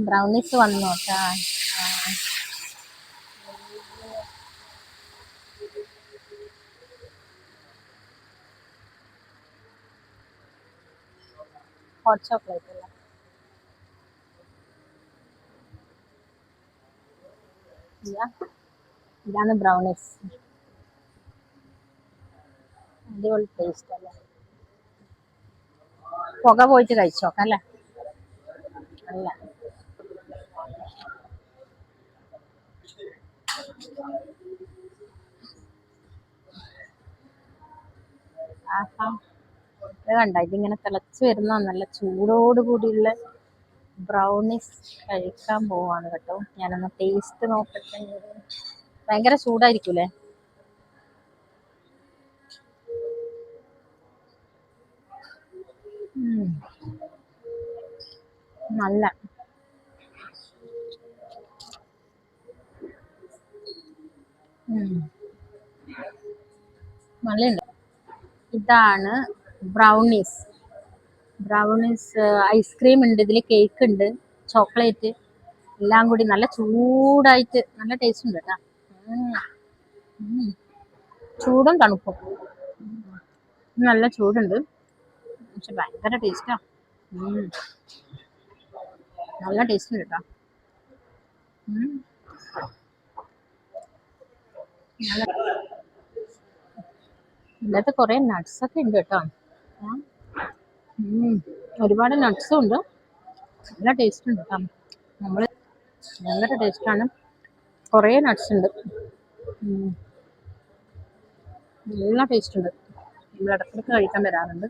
Brownies വന്നു കേട്ടാ. Hot chocolate അല്ല, ഇതാണ് ബ്രൗണീസ്. അടിപൊളി ടേസ്റ്റ് അല്ലേ. പുക പോയിട്ട് കഴിച്ചോക്കാം അല്ലേ. അല്ല, ആഹാ, ഇത് കണ്ട, ഇതിങ്ങനെ തിളച്ച് വരുന്ന നല്ല ചൂടോട് കൂടിയുള്ള ബ്രൗണീസ് കഴിക്കാൻ പോവാണ് കേട്ടോ. ഞാനൊന്ന് ടേസ്റ്റ് നോക്കട്ടെ. ഭയങ്കര ചൂടായിരിക്കൂലേ. നല്ല നല്ലുണ്ട്. ഇതാണ് ബ്രൗണീസ്. ഐസ്ക്രീം ഉണ്ട് ഇതിൽ, കേക്ക് ഉണ്ട്, ചോക്ലേറ്റ് എല്ലാം കൂടി നല്ല ചൂടായിട്ട് നല്ല ടേസ്റ്റ് ഉണ്ട് കേട്ടോ. ചൂടും തണുപ്പും നല്ല ചൂടുണ്ട്, പക്ഷെ ഭയങ്കര ടേസ്റ്റാ. നല്ല ടേസ്റ്റ് ഉണ്ട് കേട്ടോ. ഇതിനകത്ത് കുറെ നട്ട്സ് ഒക്കെ ഉണ്ട് കേട്ടോ. ഒരുപാട് നട്ട്സും ഉണ്ട്. നല്ല ടേസ്റ്റ് ഉണ്ട് കേട്ടോ. നമ്മള് ഭയങ്കര ടേസ്റ്റാണ്. കുറേ നട്ട്സ് ഉണ്ട്. നല്ല ടേസ്റ്റ് ഉണ്ട്. നമ്മൾ ഇടയ്ക്കിടയ്ക്ക് കഴിക്കാൻ വരാറുണ്ട്.